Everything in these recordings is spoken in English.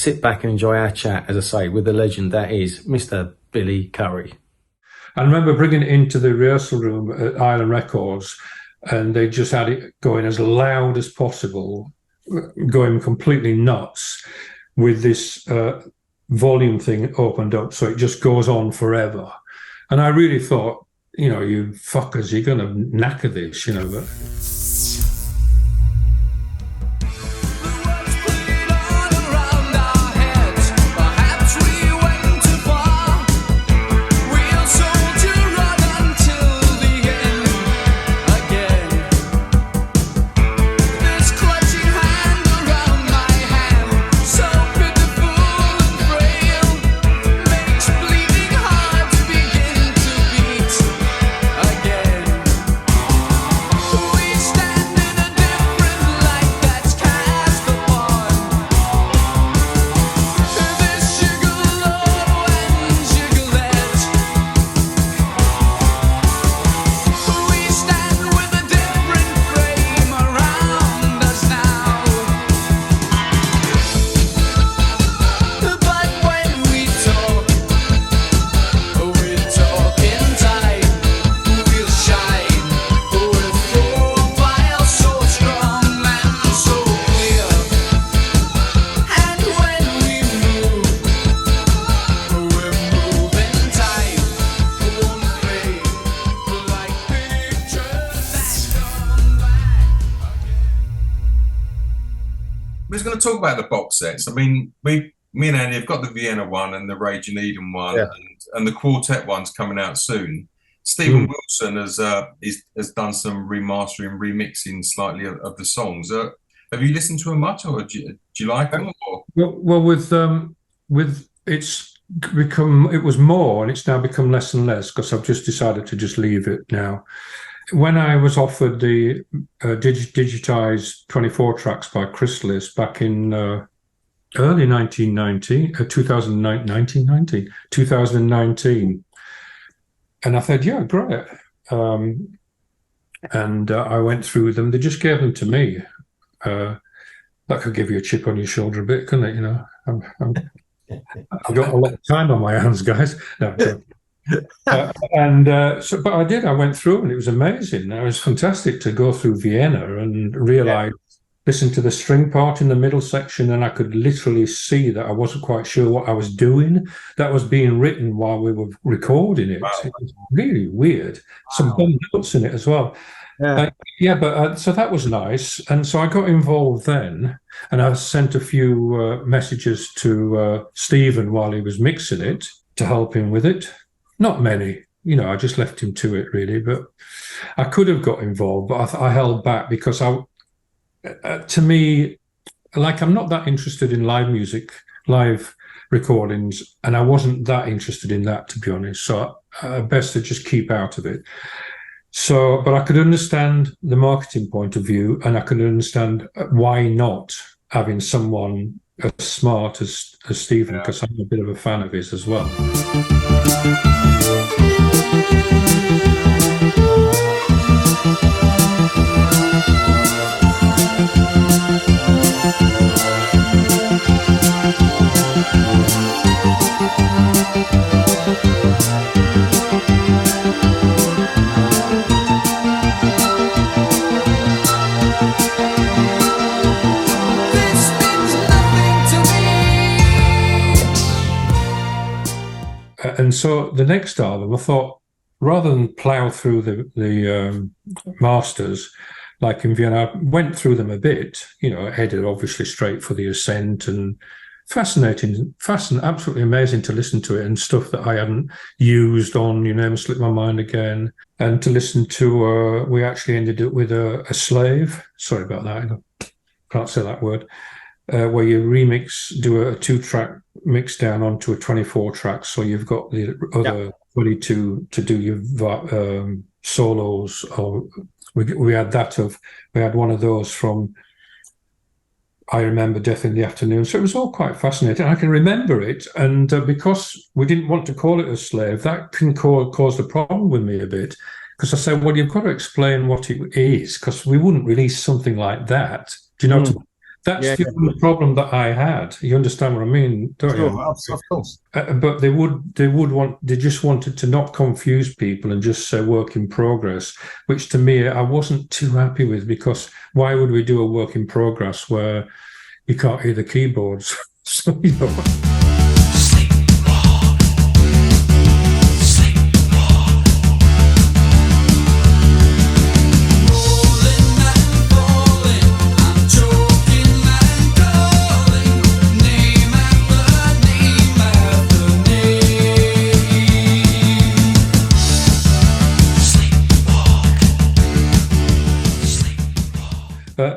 sit back and enjoy our chat, as I say, with the legend that is Mr. Billy Currie. I remember bringing it into the rehearsal room at Island Records, and they just had it going as loud as possible, going completely nuts with this volume thing opened up, so it just goes on forever. And I really thought, you know, you fuckers, you're going to knacker this, you know. But talk about the box sets. I mean, me and Andy have got the Vienna one and the Rage and Eden one, and the quartet one's coming out soon. Stephen Wilson has done some remastering, remixing slightly of the songs. Have you listened to them much, or do you like them? Or? Well, with it's become, it was more, and it's now become less and less because I've just decided to just leave it now. When I was offered the digitized 24 tracks by Chrysalis back in early 2019, and I said, yeah, great. And I went through them. They just gave them to me. That could give you a chip on your shoulder a bit, couldn't it? You know, I've got a lot of time on my hands, guys. No, but I did. I went through, and it was amazing. It was fantastic to go through Vienna and realize, listen to the string part in the middle section, and I could literally see that I wasn't quite sure what I was doing. That was being written while we were recording it. Wow. It was really weird. Some bum notes in it as well. So that was nice. And so I got involved then, and I sent a few messages to Stephen while he was mixing it to help him with it. Not many, you know, I just left him to it really, but I could have got involved, but I held back because to me, like, I'm not that interested in live music, live recordings, and I wasn't that interested in that, to be honest. So best to just keep out of it. So, but I could understand the marketing point of view, and I could understand why not having someone as smart as Stephen, because I'm a bit of a fan of his as well. And so the next album, I thought, rather than plough through the masters, like in Vienna, I went through them a bit, you know, headed obviously straight for the Ascent, and fascinating, absolutely amazing to listen to it, and stuff that I hadn't used on You Never Slip My Mind Again, and to listen to, we actually ended up with a Slave, sorry about that, I can't say that word, where you do a 2-track mix down onto a 24 track, so you've got the other 22 to do your solos. Or we had one of those from I Remember Death in the Afternoon, so it was all quite fascinating. I can remember it, and because we didn't want to call it a Slave, that can cause a problem with me a bit, because I said, well, you've got to explain what it is, because we wouldn't release something like that. Do you know what I mean? That's the only problem that I had. You understand what I mean, don't you? Of course. But they just wanted to not confuse people and just say work in progress, which to me I wasn't too happy with, because why would we do a work in progress where you can't hear the keyboards? So, you know.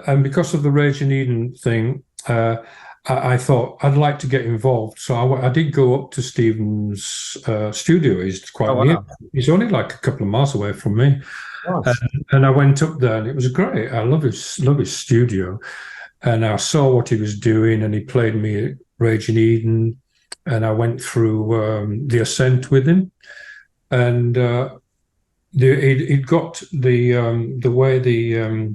And because of the Raging Eden thing, I thought I'd like to get involved. So I did go up to Stephen's studio. He's quite near. He's only like a couple of miles away from me. Nice. And I went up there, and it was great. I love his studio. And I saw what he was doing, and he played me Raging Eden. And I went through the Ascent with him. And it got the way the...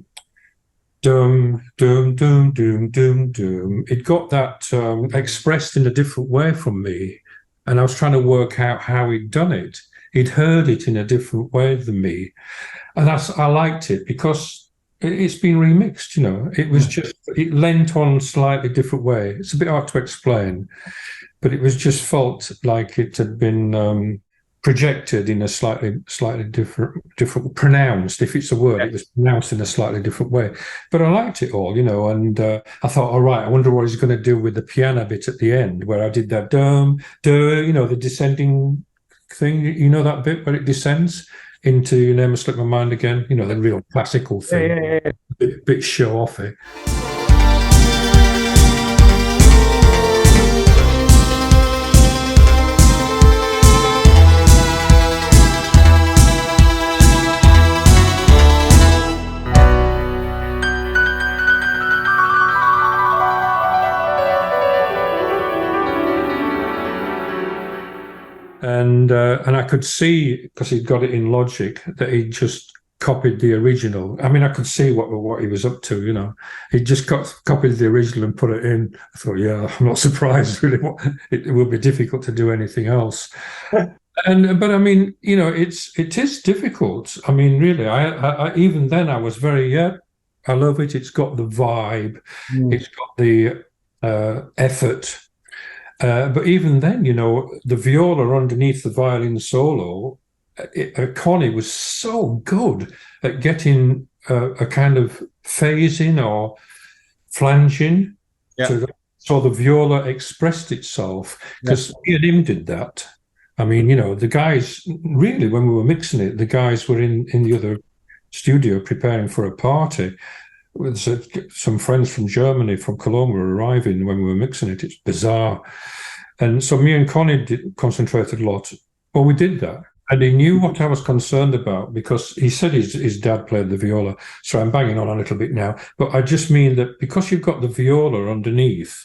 Doom, doom, doom, doom, doom, doom. It got that expressed in a different way from me. And I was trying to work out how he'd done it. He'd heard it in a different way than me. And I liked it because it's been remixed, you know. It was just, it lent on a slightly different way. It's a bit hard to explain, but it was just felt like it had been projected in a slightly different, pronounced, if it's a word, it was pronounced in a slightly different way. But I liked it all, you know, and I thought, all right, I wonder what he's going to do with the piano bit at the end, where I did that you know, the descending thing, you know, that bit where it descends into Your Name Has Slipped My Mind Again, you know, the real classical thing, bit show-offy. And I could see, because he'd got it in Logic, that he just copied the original. I mean, I could see what he was up to, you know. He just copied the original and put it in. I thought, yeah, I'm not surprised, really. It will be difficult to do anything else. But I mean, you know, it is difficult. I mean, really, I even then I was very, I love it. It's got the vibe. It's got the effort. But even then, you know, the viola underneath the violin solo, Connie was so good at getting a kind of phasing or flanging. So the viola expressed itself, because me and him did that. I mean, you know, the guys, really, when we were mixing it, the guys were in the other studio preparing for a party. With some friends from Germany, from Cologne, were arriving when we were mixing it. It's bizarre. And so me and Connie concentrated a lot. Well, we did that. And he knew what I was concerned about, because he said his dad played the viola. So I'm banging on a little bit now. But I just mean that because you've got the viola underneath,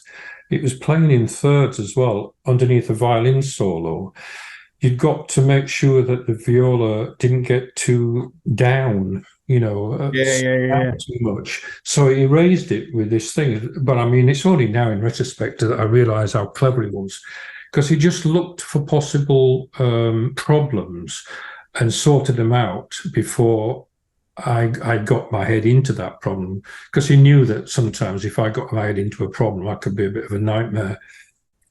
it was playing in thirds as well, underneath the violin solo. You've got to make sure that the viola didn't get too down, you know, too much. So he raised it with this thing. But I mean, it's only now in retrospect that I realise how clever he was, because he just looked for possible problems and sorted them out before I got my head into that problem, because he knew that sometimes if I got my head into a problem, I could be a bit of a nightmare.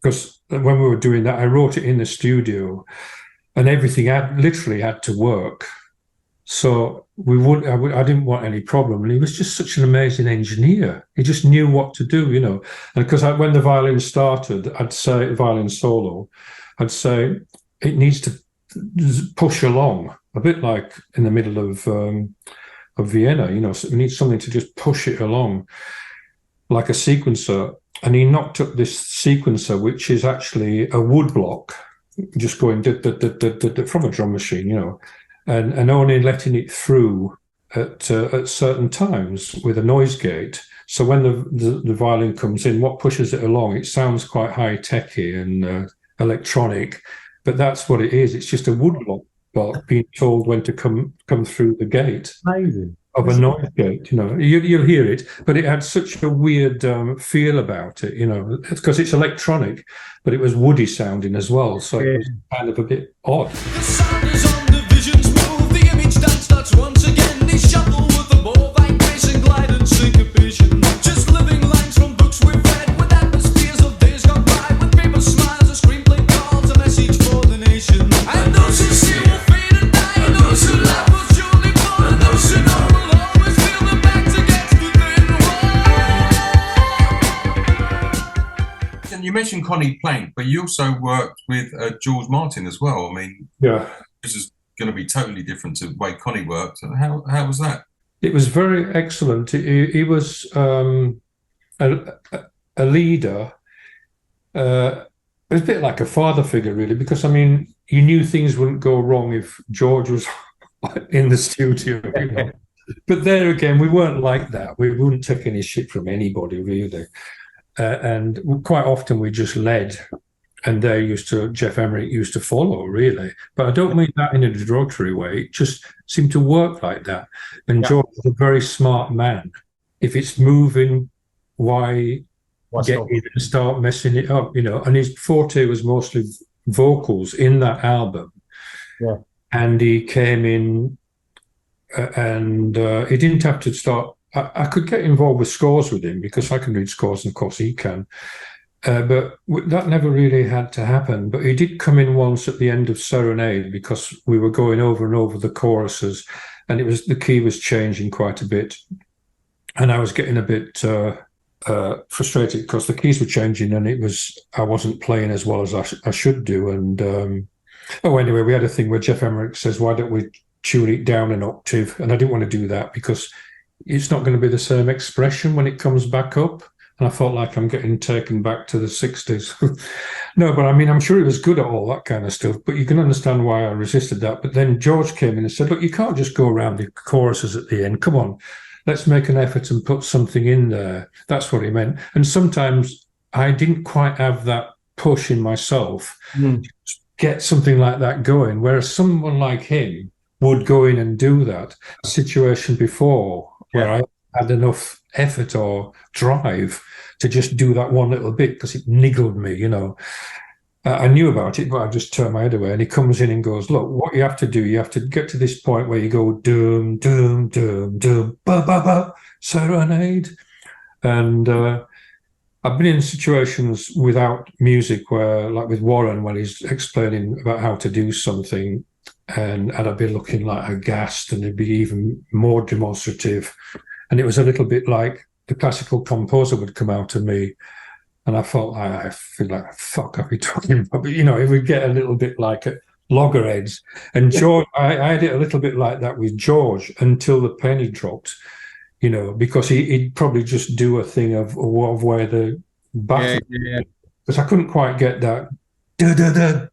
Because when we were doing that, I wrote it in the studio, and everything literally had to work. So I didn't want any problem. And he was just such an amazing engineer. He just knew what to do, you know. And because when the violin started, I'd say, violin solo, I'd say it needs to push along, a bit like in the middle of Vienna, you know. So it needs something to just push it along, like a sequencer. And he knocked up this sequencer, which is actually a wood block, just going from a drum machine, you know, and only letting it through at certain times with a noise gate. So when the violin comes in, what pushes it along, it sounds quite high-techy and electronic, but that's what it is. It's just a wood block being told when to come through the gate. Amazing. of a noise gate, you'll hear it, but it had such a weird feel about it, because it's electronic, but it was woody sounding as well, so it was kind of a bit odd. The sound is on, the visions move, the image dance starts once again. They shuffle with the more vibration, glide and syncopation. Just living lines from books we've read, with atmospheres of days gone by, with paper smiles, a screenplay calls, a message for the nation. And those who see will fade and die, and those who laugh will surely fall, and those who know will always feel the backs against the thin wall. And you mentioned Connie Plank, but you also worked with George Martin as well. I mean, this is going to be totally different to the way Connie worked. How was that? It was very excellent. He was a leader. It was a bit like a father figure, really, because, I mean, you knew things wouldn't go wrong if George was in the studio. But there again, we weren't like that. We wouldn't take any shit from anybody, really. And quite often we just led, and Jeff Emerick used to follow, really. But I don't mean that in a derogatory way. It just seemed to work like that. And George was a very smart man. If it's moving, why get in and start messing it up, And his forte was mostly vocals in that album. Yeah. And he came in and he didn't have to start. I could get involved with scores with him because I can read scores, and of course he can. But that never really had to happen. But he did come in once at the end of Serenade because we were going over and over the choruses, and the key was changing quite a bit, and I was getting a bit frustrated because the keys were changing, and I wasn't playing as well as I should do. And anyway, we had a thing where Jeff Emerick says, "Why don't we tune it down an octave?" And I didn't want to do that because it's not going to be the same expression when it comes back up. And I felt like I'm getting taken back to the 60s. No, but I mean, I'm sure he was good at all that kind of stuff, but you can understand why I resisted that. But then George came in and said, look, you can't just go around the choruses at the end. Come on, let's make an effort and put something in there. That's what he meant. And sometimes I didn't quite have that push in myself to get something like that going, whereas someone like him would go in and do that. A situation before where I had enough effort or drive to just do that one little bit because it niggled me, I knew about it, but I just turned my head away. And he comes in and goes, look, what you have to do, you have to get to this point where you go, doom, doom, doom, doom, ba, ba, ba, serenade. And I've been in situations without music where, like with Warren, when he's explaining about how to do something, and I'd be looking like aghast, and it'd be even more demonstrative. And it was a little bit like the classical composer would come out of me, and I feel like, fuck, I'll be talking about, but, it would get a little bit like a loggerheads. And George, I had it a little bit like that with George until the penny dropped, because he'd probably just do a thing of where the battle, because I couldn't quite get that.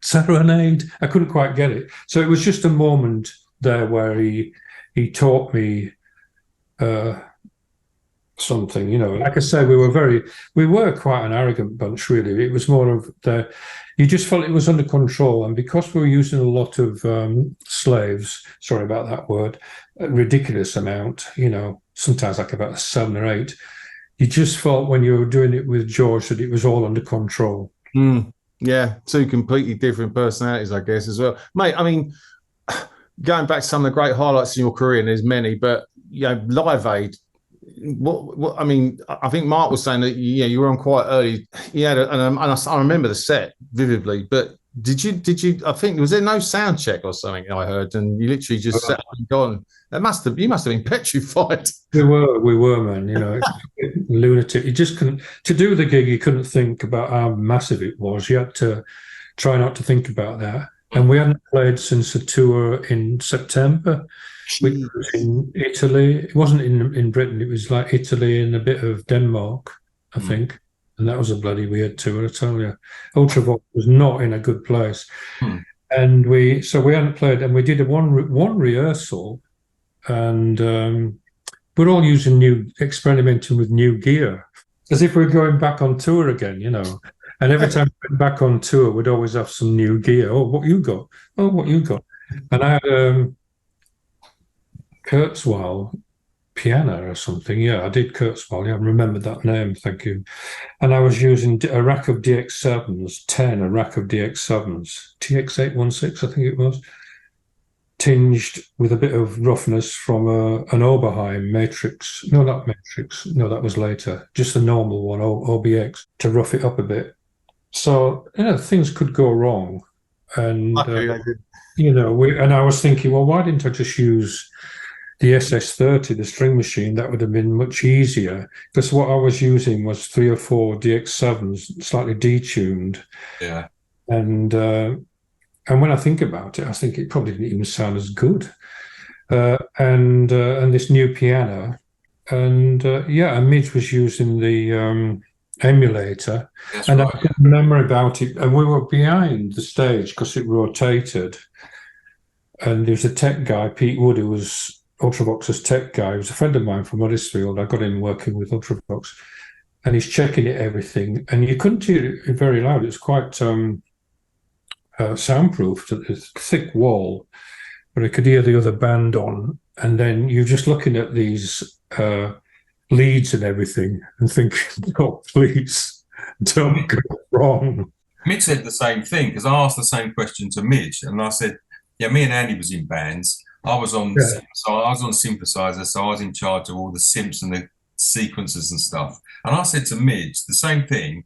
Serenade. I couldn't quite get it. So it was just a moment there where he taught me something, Like I say, we were quite an arrogant bunch, really. It was more of you just felt it was under control. And because we were using a lot of slaves, sorry about that word, a ridiculous amount, sometimes like about 7 or 8, you just felt when you were doing it with George that it was all under control. Yeah, 2 completely different personalities, I guess, as well. Mate, I mean, going back to some of the great highlights in your career, and there's many, but, Live Aid, what I mean, I think Mark was saying that, you were on quite early. I remember the set vividly, but did you, I think, was there no sound check or something I heard, and you literally just sat and gone? You must have been petrified. We were, man. Lunatic. You just couldn't. To do the gig, you couldn't think about how massive it was. You had to try not to think about that. And we hadn't played since a tour in September, which was in Italy. It wasn't in Britain. It was like Italy and a bit of Denmark, I think. And that was a bloody weird tour, I tell you. Ultravox was not in a good place. And we hadn't played, and we did one rehearsal. And we're all experimenting with new gear, as if we're going back on tour again, And every time we went back on tour, we'd always have some new gear. Oh, what you got? Oh, what you got? And I had Kurzweil Piano or something. Yeah, I did Kurzweil. Yeah, I remembered that name. Thank you. And I was using a rack of DX7s, a rack of DX7s, TX816, I think it was, tinged with a bit of roughness from an Oberheim Matrix. No, not Matrix. No, that was later. Just a normal one, OBX, to rough it up a bit. So, things could go wrong. And, and I was thinking, well, why didn't I just use the SS30, the string machine? That would have been much easier, because what I was using was 3 or 4 DX7s, slightly detuned. Yeah. And when I think about it, I think it probably didn't even sound as good. And this new piano, and Midge was using the emulator. That's and right. I can remember about it, and we were behind the stage because it rotated. And there was a tech guy, Pete Wood, who was Ultravox's tech guy. He was a friend of mine from Huddersfield. I got him working with Ultravox, and he's checking it, everything. And you couldn't hear it very loud. It was quite soundproof, to this thick wall, but I could hear the other band on. And then you're just looking at these leads and everything and thinking, oh, please, don't go wrong. Midge said the same thing, because I asked the same question to Midge, and I said, yeah, me and Andy was in bands. I was on synthesizer, so I was in charge of all the synths and the sequences and stuff. And I said to Midge the same thing,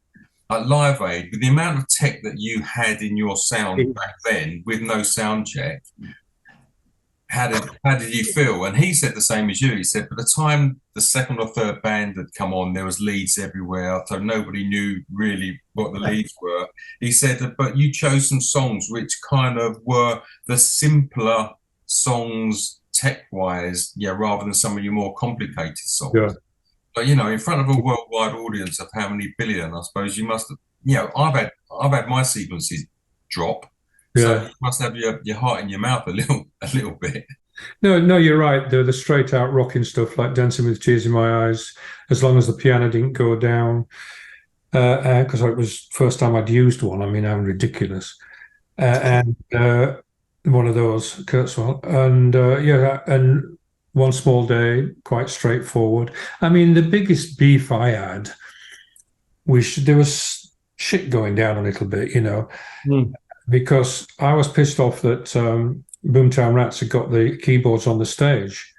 like Live Aid, with the amount of tech that you had in your sound back then, with no sound check, how did you feel? And he said the same as you. He said, by the time the second or third band had come on, there was leads everywhere, so nobody knew really what the leads were. He said, but you chose some songs which kind of were the simpler songs tech-wise, rather than some of your more complicated songs. Yeah. But in front of a worldwide audience of how many billion, I suppose you must have. I've had my sequences drop. Yeah. So you must have your heart in your mouth a little bit. No, you're right. The straight out rocking stuff like Dancing with Tears in My Eyes, as long as the piano didn't go down, because it was the first time I'd used one. I mean, how ridiculous. And one of those, Kurzweil. And and One Small Day, quite straightforward. I mean, the biggest beef I had, there was shit going down a little bit, because I was pissed off that Boomtown Rats had got the keyboards on the stage.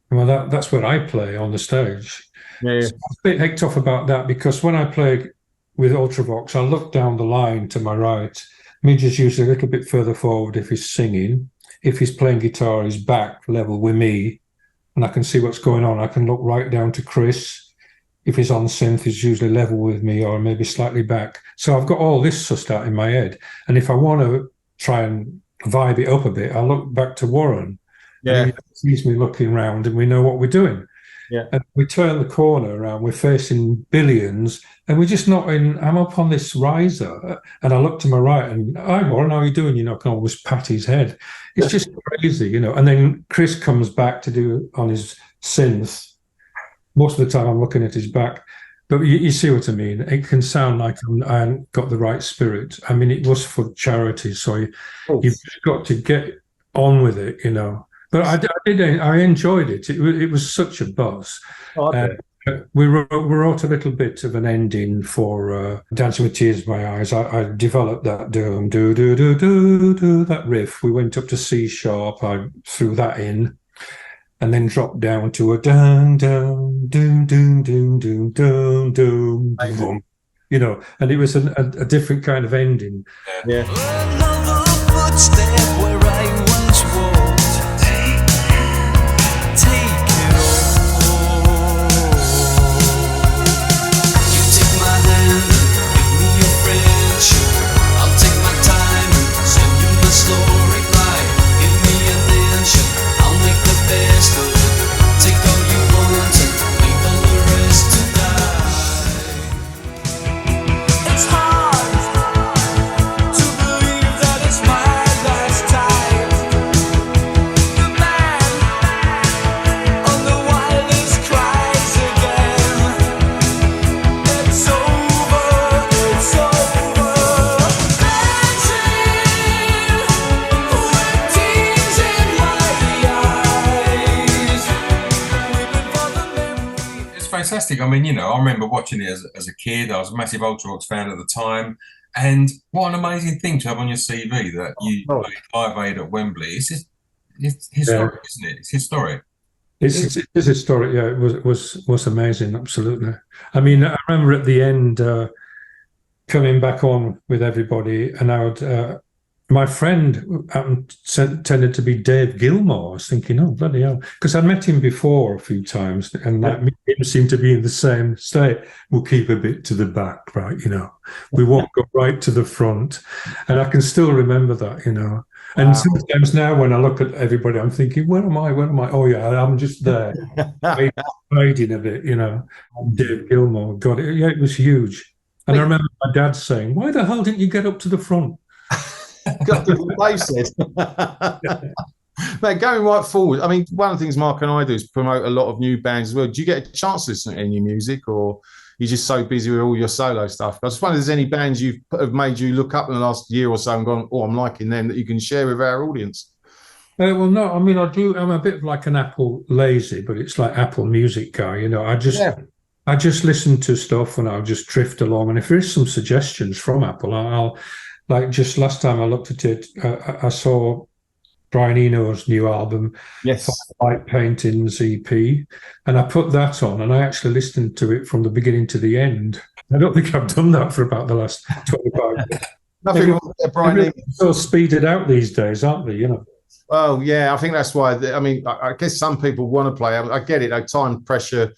Well, that's what I play on the stage. Yeah. So I was a bit hecked off about that, because when I play with Ultravox, I look down the line to my right. Midge is usually a little bit further forward if he's singing. If he's playing guitar, he's back level with me, and I can see what's going on. I can look right down to Chris. If he's on synth, he's usually level with me, or maybe slightly back. So I've got all this sussed out in my head. And if I want to try and vibe it up a bit, I look back to Warren. Yeah. And he sees me looking around, and we know what we're doing. Yeah. And we turn the corner around, we're facing billions, and we're just not in. I'm up on this riser, and I look to my right, and hi, Warren, how are you doing? I can always pat his head. It's just crazy, And then Chris comes back to do on his synth. Most of the time I'm looking at his back, but you see what I mean. It can sound like I haven't got the right spirit. I mean, it was for charity, so you've just got to get on with it, But I enjoyed it. It was such a buzz. We wrote a little bit of an ending for Dancing with Tears in My Eyes. I developed that do that riff. We went up to C sharp. I threw that in. And then dropped down to a dun dun dun dun dun dun dun dun dun, and it was a different kind of ending. Yeah. Another footstep where I once walked. Take it all. You take my hand, give me your friendship. I'll take my time, send you the story right. Give me attention. I'll make the best of it. Take all you want and leave all the rest to die. It's hard to believe that fantastic. I mean, you know, I remember watching it as a kid. I was a massive Ultravox fan at the time. And what an amazing thing to have on your CV that you played Live Aid at Wembley. It's historic, isn't it? It's historic. It is historic. Yeah, it was amazing. Absolutely. I mean, I remember at the end coming back on with everybody, and I would. My friend tended to be Dave Gilmour. I was thinking, oh, bloody hell. Because I'd met him before a few times, and me and him seemed to be in the same state. We'll keep a bit to the back, right? You know, we won't go right to the front. And I can still remember that, you know. And sometimes now when I look at everybody, I'm thinking, where am I? Where am I? Oh, yeah, I'm just there, hiding a bit, you know. Dave Gilmour, God, it was huge. And I remember my dad saying, why the hell didn't you get up to the front? Got to replace it. Mate, going right forward, I mean, one of the things Mark and I do is promote a lot of new bands as well. Do you get a chance to listen to any music, or you're just so busy with all your solo stuff? I just wonder if there's any bands have made you look up in the last year or so and gone, oh, I'm liking them, that you can share with our audience. Well, no, I mean, I'm a bit of like an Apple lazy, but it's like Apple Music guy, you know. I just listen to stuff and I'll just drift along. And if there is some suggestions from Apple, I'll like just last time I looked at it, I saw Brian Eno's new album, Light Paintings EP, and I put that on and I actually listened to it from the beginning to the end. I don't think I've done that for about the last 25 years. Nothing wrong with Brian Eno. So speeded out these days, aren't they? You know. Well, yeah, I think that's why. I mean, I guess some people want to play. I get it, time pressure.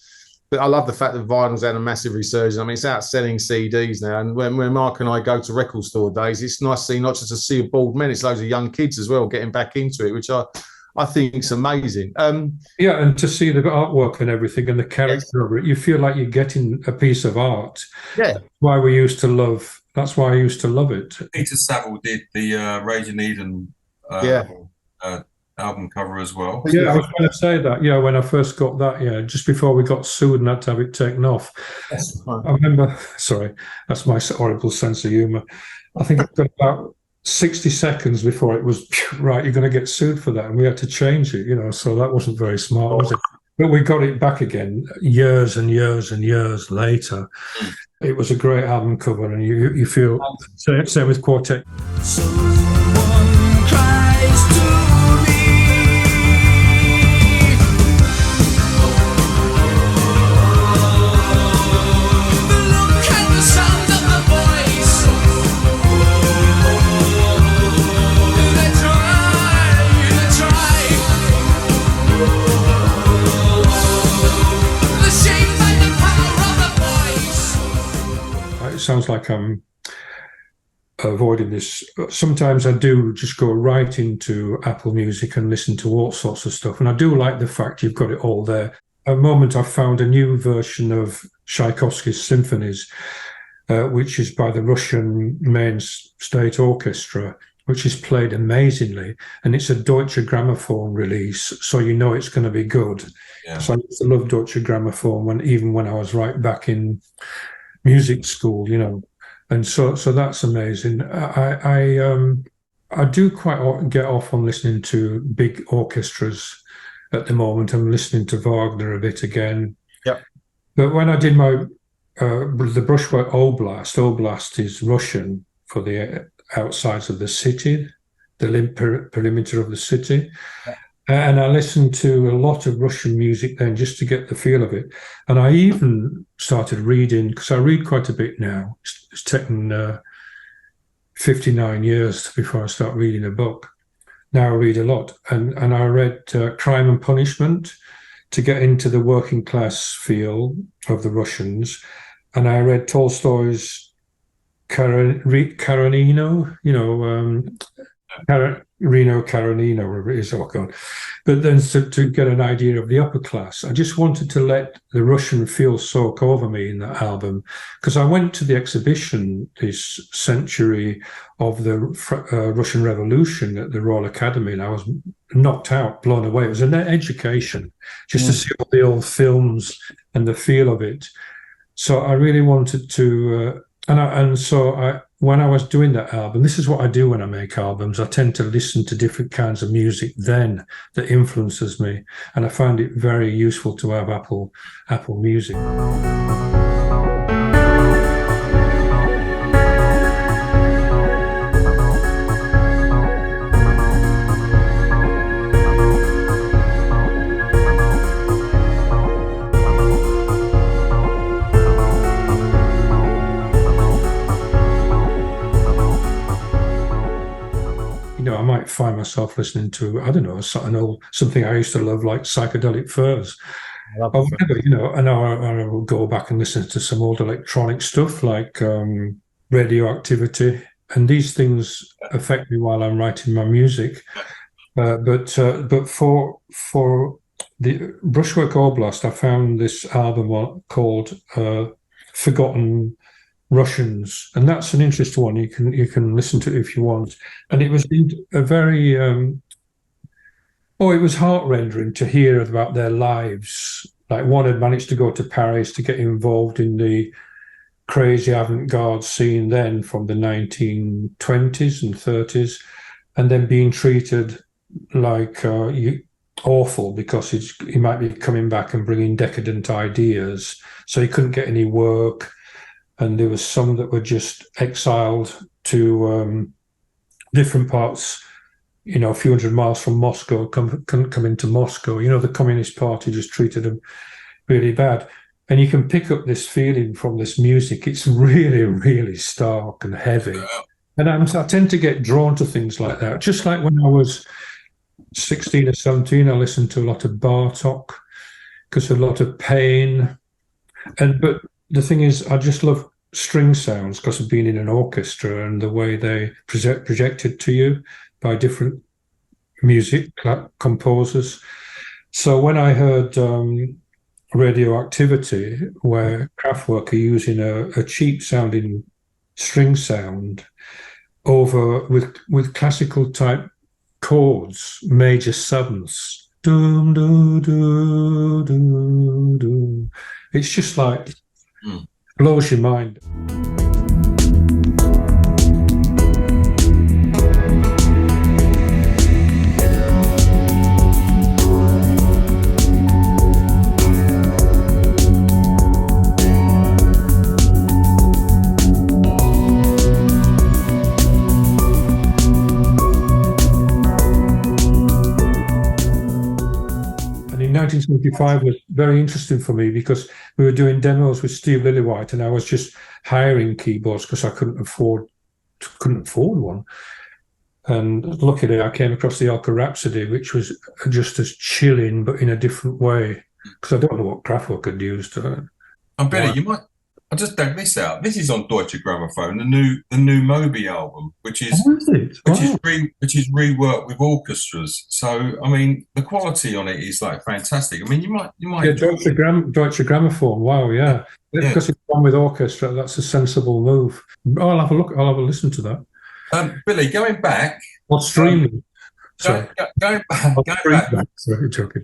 But I love the fact that vinyl's had a massive resurgence. I mean, it's outselling CDs now. And when Mark and I go to record store days, it's nice to see not just to see a bald men, it's loads of young kids as well getting back into it, which I think is amazing. Yeah, and to see the artwork and everything and the character of it, you feel like you're getting a piece of art. Yeah. That's why I used to love it. Peter Saville did the Rage in Eden album cover as well. Yeah, I was going to say that. Yeah, when I first got that, just before we got sued and had to have it taken off. I remember, sorry, that's my horrible sense of humour. I think it got about 60 seconds before it was, right, you're going to get sued for that. And we had to change it, you know, so that wasn't very smart, was it? But we got it back again years and years and years later. It was a great album cover, and you feel, same with Quartet. Someone cries to sounds like I'm avoiding this. Sometimes I do just go right into Apple Music and listen to all sorts of stuff. And I do like the fact you've got it all there. At the moment, I found a new version of Tchaikovsky's symphonies, which is by the Russian main state orchestra, which is played amazingly. And it's a Deutsche Grammophon release, so you know it's going to be good. Yeah. So I used to love Deutsche Grammophon even when I was right back in music school, you know, and so that's amazing. I do quite get off on listening to big orchestras at the moment. I'm listening to Wagner a bit again. Yeah. But when I did my the Brushwork Oblast is Russian for the outsides of the city, the perimeter of the city. Yeah. And I listened to a lot of Russian music then just to get the feel of it. And I even started reading, because I read quite a bit now. It's taken 59 years before I start reading a book. Now I read a lot. And I read Crime and Punishment to get into the working class feel of the Russians. And I read Tolstoy's Karenino, you know, Reno Karenino, wherever it is, oh God. But then to get an idea of the upper class, I just wanted to let the Russian feel soak over me in that album, because I went to the exhibition this century of the Russian Revolution at the Royal Academy, and I was knocked out, blown away. It was an education just to see all the old films and the feel of it. So I really wanted to When I was doing that album, this is what I do when I make albums. I tend to listen to different kinds of music then that influences me, and I find it very useful to have Apple Music. I might find myself listening to, I don't know, something I used to love, like Psychedelic Furs, or whatever, and I will go back and listen to some old electronic stuff like Radioactivity, and these things affect me while I'm writing my music. But for the Brushwork Oblast, I found this album called Forgotten Russians, and that's an interesting one. You can listen to it if you want. And it was a very it was heart-rendering to hear about their lives. Like, one had managed to go to Paris to get involved in the crazy avant-garde scene then from the 1920s and 30s, and then being treated like awful because he might be coming back and bringing decadent ideas, so he couldn't get any work. And there was some that were just exiled to different parts, a few hundred miles from Moscow, couldn't come into Moscow. The Communist Party just treated them really bad. And you can pick up this feeling from this music. It's really, really stark and heavy. And I tend to get drawn to things like that. Just like when I was 16 or 17, I listened to a lot of Bartok because a lot of pain. But the thing is, I just love string sounds because of being in an orchestra and the way they projected to you by different music composers. So when I heard Radioactivity, where Kraftwerk are using a cheap sounding string sound over with classical type chords, major sevenths, doom, doo, doo, doo, doo. It's just like blows your mind. In 1975 was very interesting for me because we were doing demos with Steve Lillywhite, and I was just hiring keyboards because I couldn't afford one. And luckily, I came across the Alka Rhapsody, which was just as chilling, but in a different way. Because I don't know what Kraftwerk had used. Billy, I just dug this out. This is on Deutsche Grammophon, the new Moby album, which is reworked with orchestras. So I mean, the quality on it is like fantastic. I mean, you might Deutsche Grammophon. Wow, yeah. Because it's one with orchestra, that's a sensible move. I'll have a look. I'll have a listen to that. Billy, going back. Or streaming. Going back. Sorry, joking.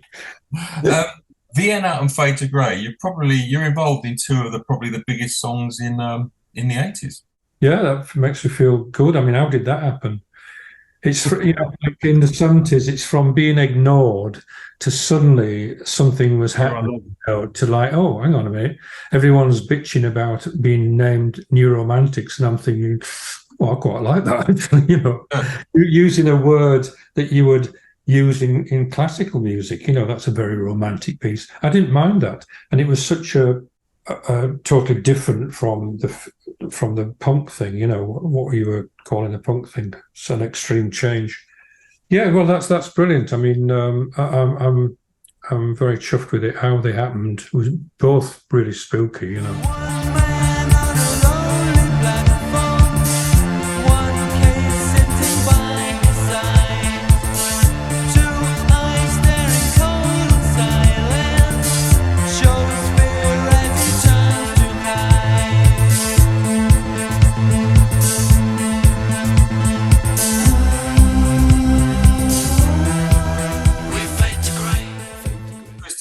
Vienna and Fade to Grey. You're involved in two of probably the biggest songs in the 80s. Yeah, that makes me feel good. I mean, how did that happen? It's like in the 70s, it's from being ignored to suddenly something was happening. To like, oh, hang on a minute, everyone's bitching about being named New Romantics, and I'm thinking, well, I quite like that. Using a word that you would use in classical music, that's a very romantic piece. I didn't mind that, and it was such a totally different from the punk thing. What you were calling the punk thing. It's an extreme change. Yeah, well, that's brilliant. I mean, I'm very chuffed with it. How they happened was both really spooky.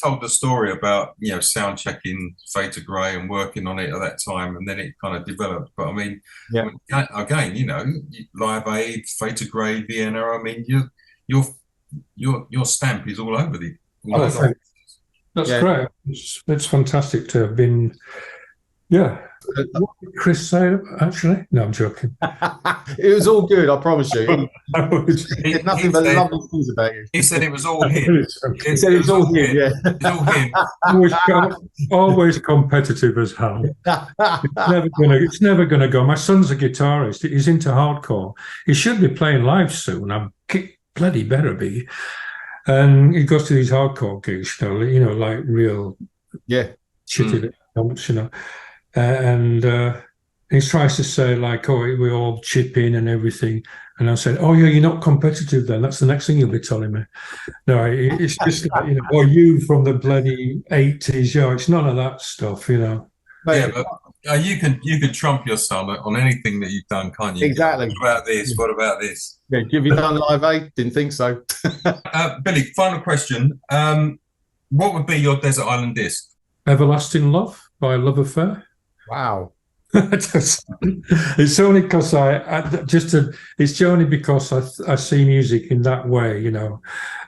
told the story about, you know, sound checking Fade to Grey and working on it at that time, and then it kind of developed. But I mean, again, you know, Live Aid, Fade to Grey, Vienna. I mean, your stamp is all over the. That's great. It's fantastic to have been. Yeah. What did Chris say, actually? No, I'm joking. It was all good, I promise you. He had nothing but lovely things about you. He said it was all him. He said it was all him, yeah. It's all him. Always competitive as hell. It's never gonna go. My son's a guitarist. He's into hardcore. He should be playing live soon. Bloody better be. And he goes to these hardcore gigs, you know, like real shitty dumps, you know. And he tries to say, like, oh, we all chip in and everything. And I said, oh, yeah, you're not competitive then. That's the next thing you'll be telling me. No, it's just like, you know, or you from the bloody 80s. Yeah, it's none of that stuff, you know. Yeah, but you can trump your son on anything that you've done, can't you? Exactly. What about this? What about this? Yeah, have you done Live Aid? Didn't think so. Billy, final question. What would be your desert island disc? Everlasting Love by Love Affair. Wow. It's only because it's only because I see music in that way, you know.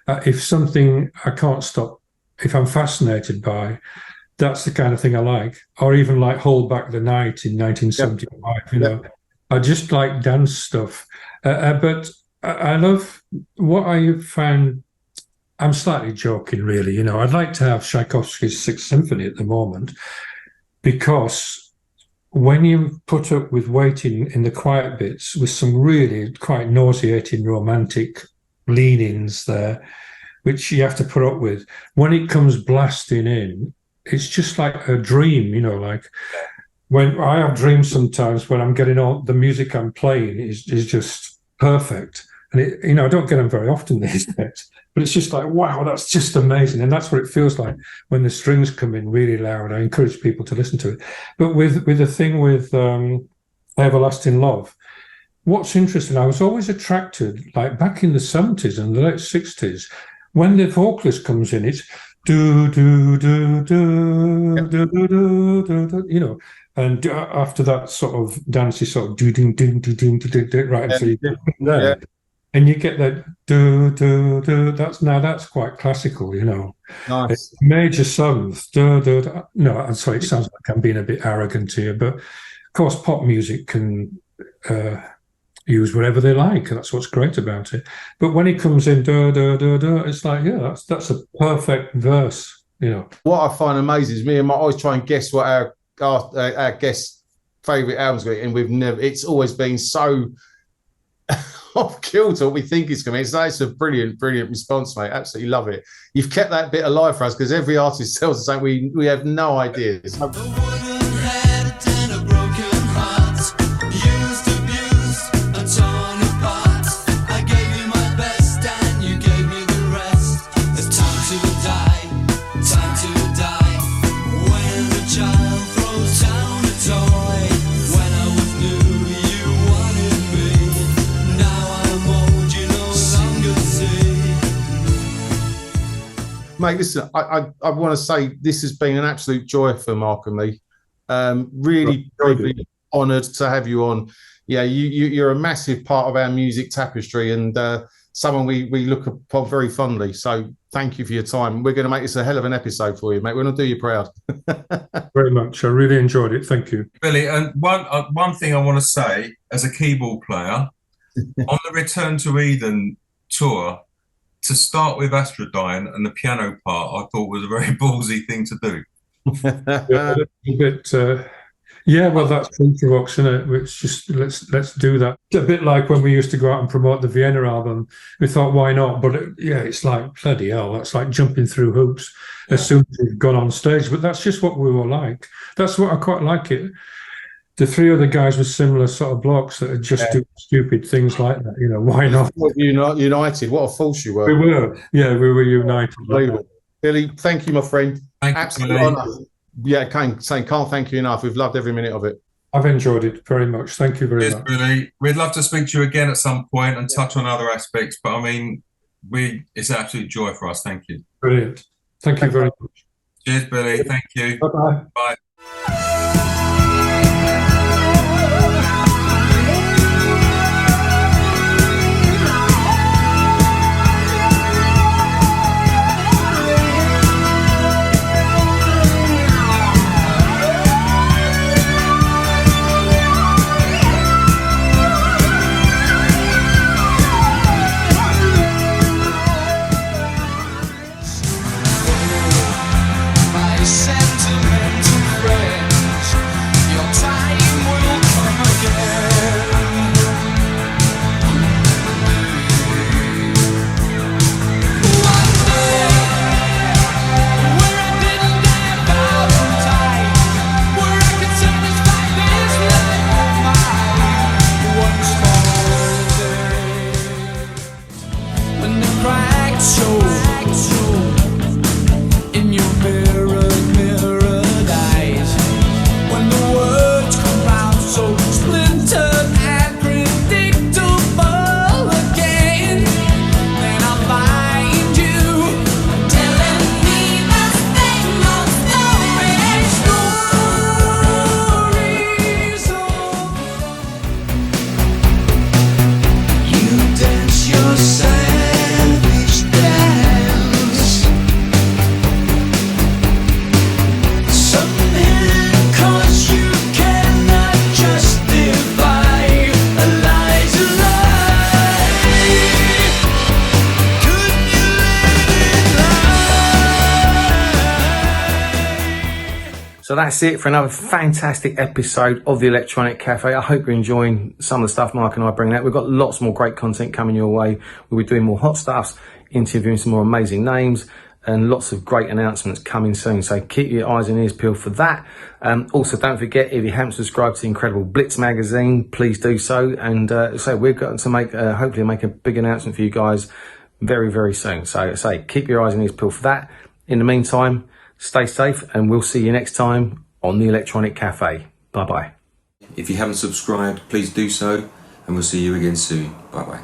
If something I can't stop, if I'm fascinated by, that's the kind of thing I like. Or even like Hold Back the Night in 1975, you know. I just like dance stuff. But I love what I found. I'm slightly joking, really, you know. I'd like to have Tchaikovsky's Sixth Symphony at the moment, because when you put up with waiting in the quiet bits with some really quite nauseating romantic leanings there, which you have to put up with, when it comes blasting in, it's just like a dream, you know, like when I have dreams sometimes when I'm getting all the music I'm playing is just perfect. And it, you know, I don't get them very often these days, but it's just like, wow, that's just amazing. And that's what it feels like when the strings come in really loud. I encourage people to listen to it. But with the thing with Everlasting Love, what's interesting, I was always attracted, like back in the 70s and the late 60s, when the vocalist comes in, it's do, do, do, do, do, do, do, do, you know, and after that sort of dancey sort of do, do, do, do, do, do, do, right, so you get there. And you get that do do do. That's quite classical, you know. Nice. It's major seventh. Do, do, do. No, I'm sorry. It sounds like I'm being a bit arrogant here, but of course, pop music can use whatever they like. That's what's great about it. But when it comes in do do do do, it's like, yeah, that's a perfect verse, you know. What I find amazing is me and Mike always try and guess what our guests' favourite album's going to be, and we've never. It's always been so off kilter what we think it's going to be. It's a brilliant response, mate. Absolutely love it. You've kept that bit alive for us because every artist tells us something we have no ideas. Mate, listen, I want to say this has been an absolute joy for Mark and me. Really honoured to have you on. Yeah, you're a massive part of our music tapestry and someone we look upon very fondly. So thank you for your time. We're going to make this a hell of an episode for you, mate. We're going to do you proud. Very much. I really enjoyed it. Thank you. Billy, and one thing I want to say as a keyboard player, on the Return to Eden tour, to start with Astrodyne and the piano part, I thought was a very ballsy thing to do. Yeah, well, that's Ultravox, isn't it? It's just let's do that. It's a bit like when we used to go out and promote the Vienna album. We thought, why not? But it's like bloody hell. That's like jumping through hoops as soon as we've gone on stage. But that's just what we were like. That's what I quite like it. The three other guys were similar sort of blocks that are just doing stupid things like that. You know, why not? United. What a force you were. We were. Yeah, we were united. Billy, thank you, my friend. Absolutely. Honor. Yeah, can't thank you enough. We've loved every minute of it. I've enjoyed it very much. Thank you very much. Billy. We'd love to speak to you again at some point and touch on other aspects. But I mean, it's an absolute joy for us. Thank you. Brilliant. Thank you very much. Cheers, Billy. Thank you. Bye-bye. Bye. My sentimental friends, your time will come again. One day, where I didn't have out of time, where I could satisfy this life of mine once more. When the cracks show in your mirrored eyes, when the words come out so splintered and predictable again, then I'll find you telling me the same old stories of you dance your savage dance. Submit 'cause you cannot justify a lie's a lie. Could you let it lie? So that's it for another fantastic episode of the Electronic Cafe. I hope you're enjoying some of the stuff Mark and I bring out. We've got lots more great content coming your way. We'll be doing more hot stuffs, interviewing some more amazing names, and lots of great announcements coming soon. So keep your eyes and ears peeled for that. Also, don't forget, if you haven't subscribed to the incredible Blitz magazine, please do so. And so we're going to make, hopefully make a big announcement for you guys very, very soon. So keep your eyes and ears peeled for that. In the meantime, stay safe, and we'll see you next time on the Electronic Cafe. Bye-bye. If you haven't subscribed, please do so, and we'll see you again soon. Bye bye.